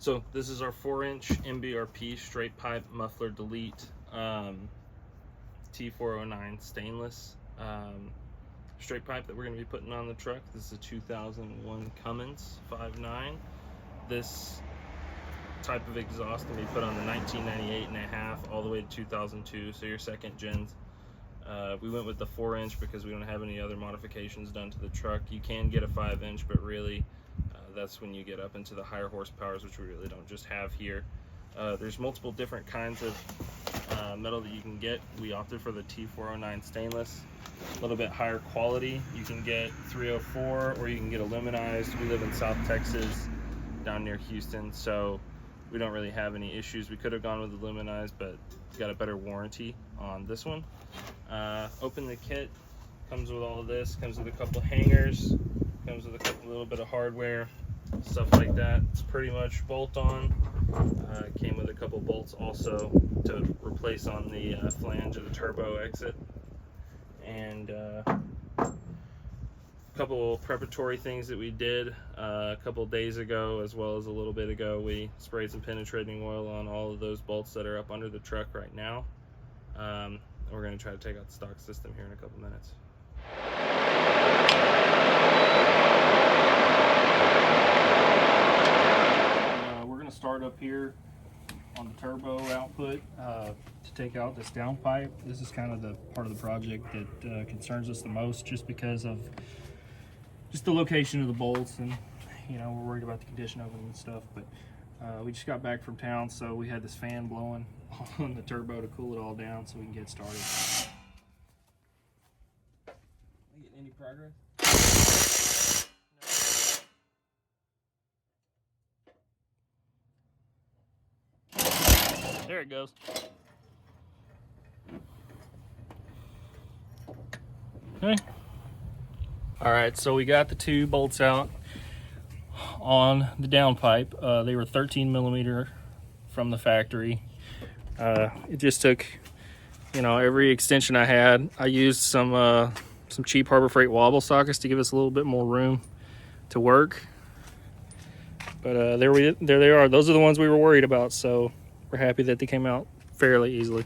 So this is our 4-inch MBRP straight pipe muffler delete T409 stainless straight pipe that we're going to be putting on the truck. This is a 2001 Cummins 5.9. This type of exhaust can be put on the 1998 and a half all the way to 2002, so your second gens. We went with the 4-inch because we don't have any other modifications done to the truck. You can get a 5-inch, but really that's when you get up into the higher horsepowers, which we really don't just have here. There's multiple different kinds of metal that you can get. We opted for the T409 stainless, a little bit higher quality. You can get 304 or you can get aluminized. We live in South Texas down near Houston, so we don't really have any issues. We could have gone with aluminized, but we got a better warranty on this one. Open the kit, comes with all of this, comes with a couple hangers, comes with a little bit of hardware, stuff like that. It's pretty much bolt on. Came with a couple bolts also to replace on the flange of the turbo exit, and a couple preparatory things that we did a couple days ago, as well as a little bit ago. We sprayed some penetrating oil on all of those bolts that are up under the truck right now. We're going to try to take out the stock system here in a couple minutes. We're going to start up here on the turbo output to take out this downpipe. This is kind of the part of the project that concerns us the most, just because of just the location of the bolts, and you know, we're worried about the condition of them and stuff. But we just got back from town, so we had this fan blowing on the turbo to cool it all down so we can get started. Are you getting any progress? No. There it goes. Okay. All right, so we got the two bolts out on the downpipe. They were 13 millimeter from the factory. It just took, you know, every extension I had. I used some cheap Harbor Freight wobble sockets to give us a little bit more room to work. But there they are. Those are the ones we were worried about, so we're happy that they came out fairly easily.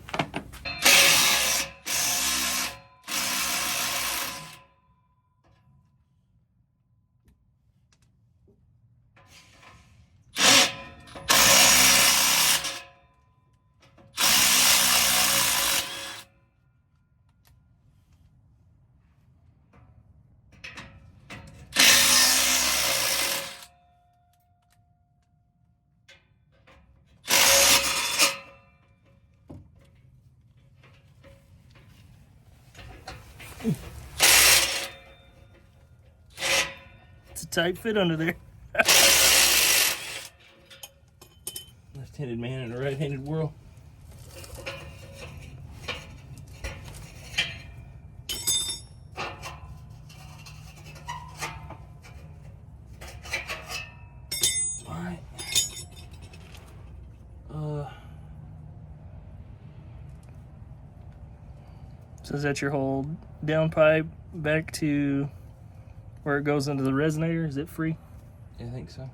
It's a tight fit under there. Left-handed man in a right-handed world. All right. So is that your whole downpipe back to where it goes into the resonator? Is it free? Yeah, I think so.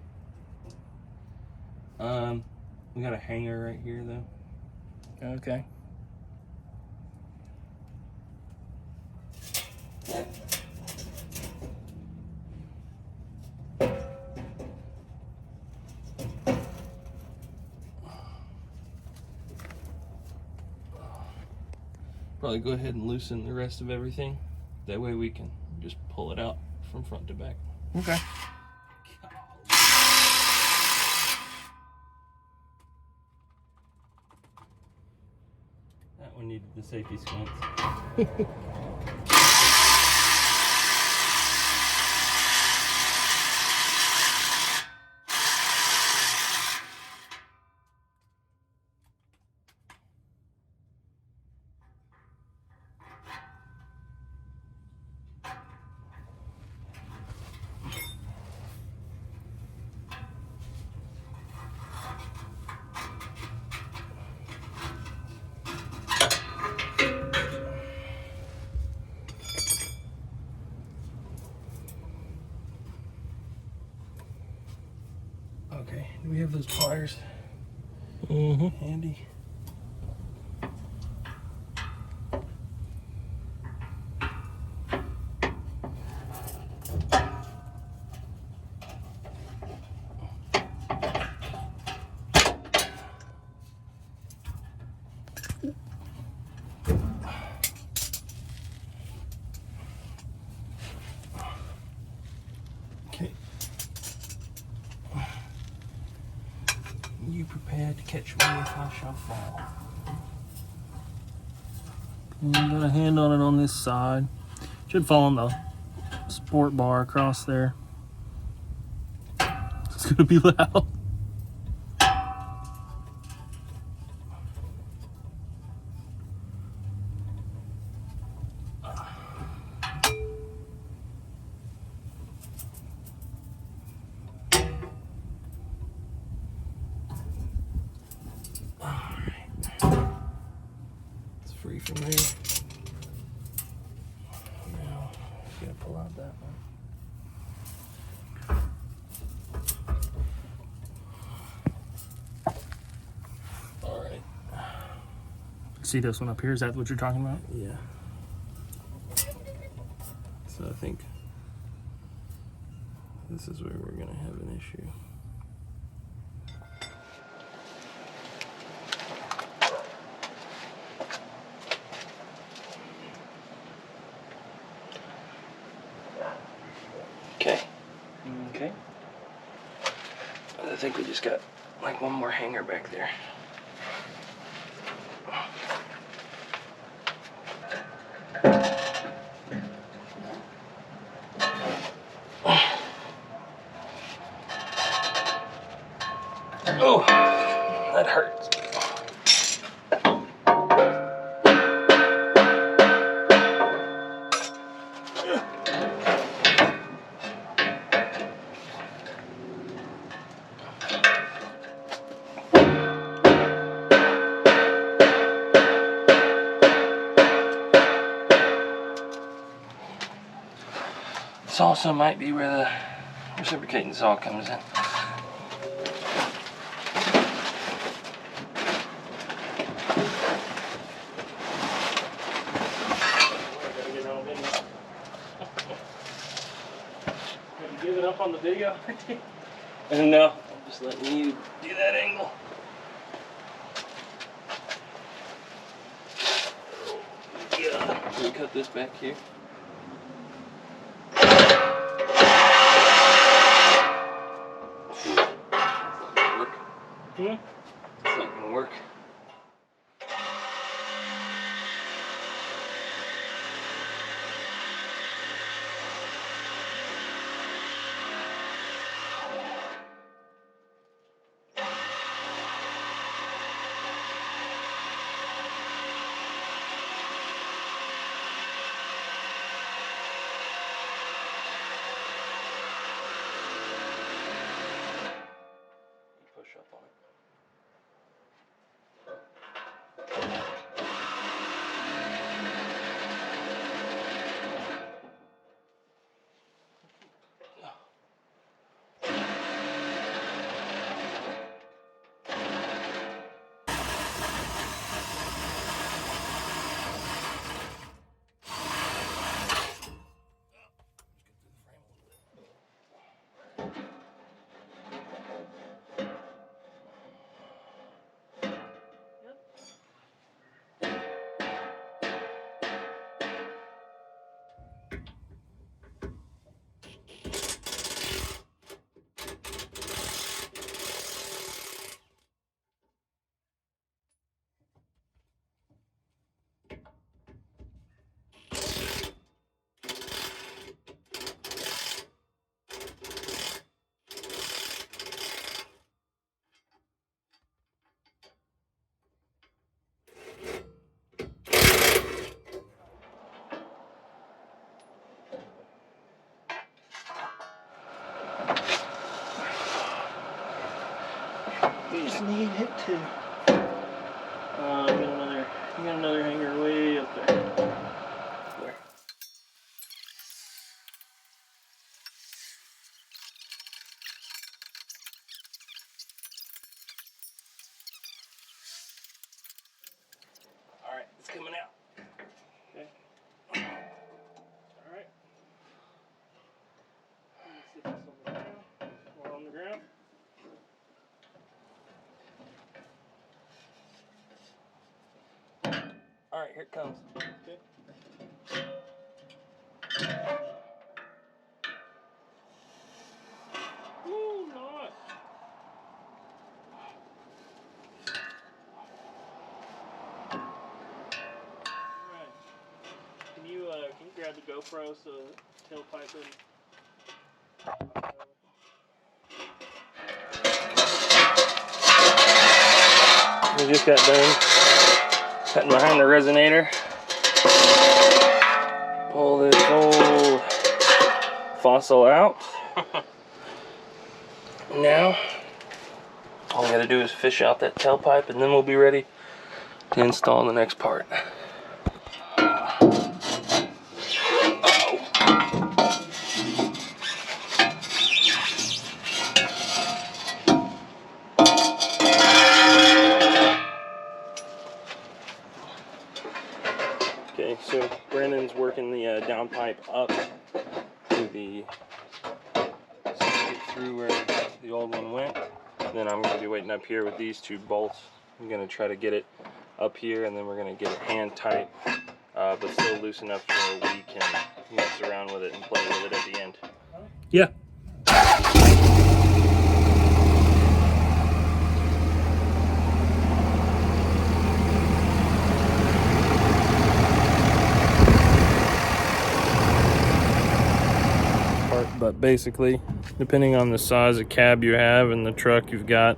We got a hanger right here though. Okay. Probably go ahead and loosen the rest of everything. That way we can just pull it out from front to back. Okay. That one needed the safety squints. Okay, do we have those pliers handy? Okay. You prepared to catch me if I shall fall. Got a hand on it on this side. Should fall on the sport bar across there. It's gonna be loud. Free from there. Now, I'm gonna pull out that one. All right. See this one up here? Is that what you're talking about? Yeah. So I think this is where we're gonna have an issue. Okay. Okay. I think we just got like one more hanger back there. Oh, that hurts. This also might be where the reciprocating saw comes in. Giving up on the video? No, I'm just letting you do that angle. Yeah. Can we cut this back here? Hmm? It's not gonna work. Push up on it. You just need it to. You got another hanger way up there. Where? All right, here it comes. Okay. Ooh, not. Alright. Can you grab the GoPro so the tailpipe and we just got done cutting behind the resonator. Pull this old fossil out. Now, all we gotta do is fish out that tailpipe and then we'll be ready to install the next part. Okay, so Brandon's working the downpipe up to the through where the old one went. And then I'm going to be waiting up here with these two bolts. I'm going to try to get it up here, and then we're going to get it hand tight, but still loose enough where we can mess around with it and play with it at the end. yeah. But basically, depending on the size of cab you have and the truck you've got,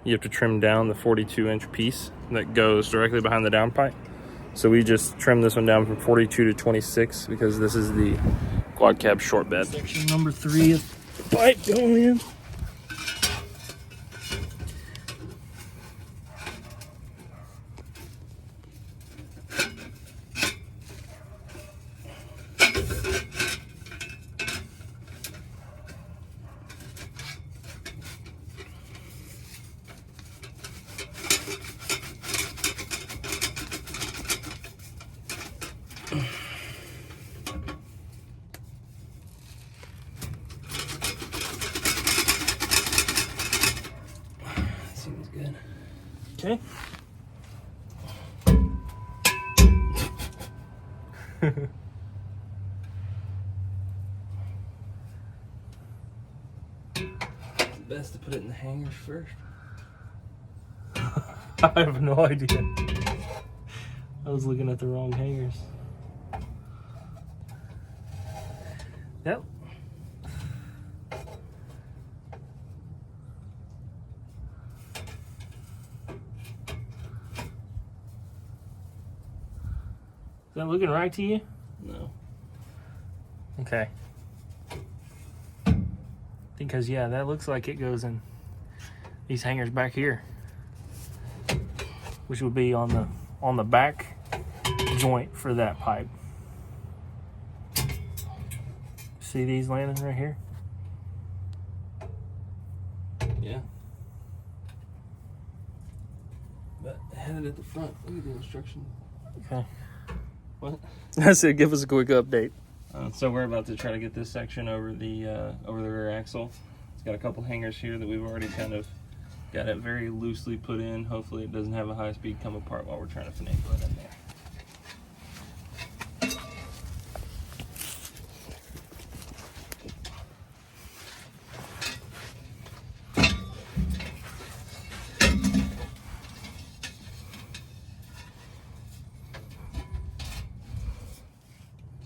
you have to trim down the 42-inch piece that goes directly behind the downpipe. So we just trimmed this one down from 42 to 26 because this is the quad cab short bed. Section number 3 of the pipe going in. Seems good. Okay. It's best to put it in the hangers first. I have no idea. I was looking at the wrong hangers. Yep. Is that looking right to you? No. Okay. Because yeah, that looks like it goes in these hangers back here, which would be on the back joint for that pipe. See these landing right here? Yeah. But I had it at the front. Look at the instruction. Okay. What? I said give us a quick update. So we're about to try to get this section over the rear axle. It's got a couple hangers here that we've already kind of got it very loosely put in. Hopefully it doesn't have a high speed come apart while we're trying to finagle it in there.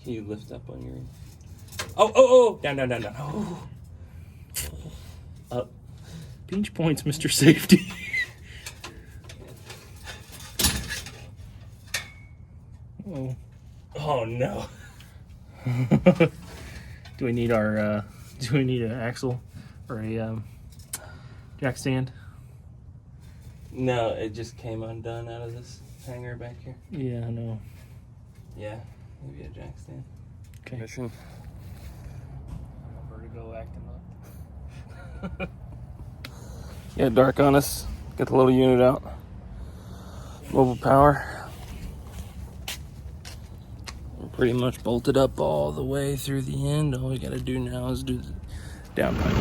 Can you lift up on your... Oh! Down. Oh. Up. Pinch points, Mr. Safety. Oh. Oh no. Do we need our do we need an axle or a jack stand? No, it just came undone out of this hanger back here. Yeah, I know. Yeah, maybe a jack stand. Okay. Mission. Vertigo acting up. Yeah, dark on us. Got the little unit out. Mobile power. We're pretty much bolted up all the way through the end. All we gotta do now is do the downpipe.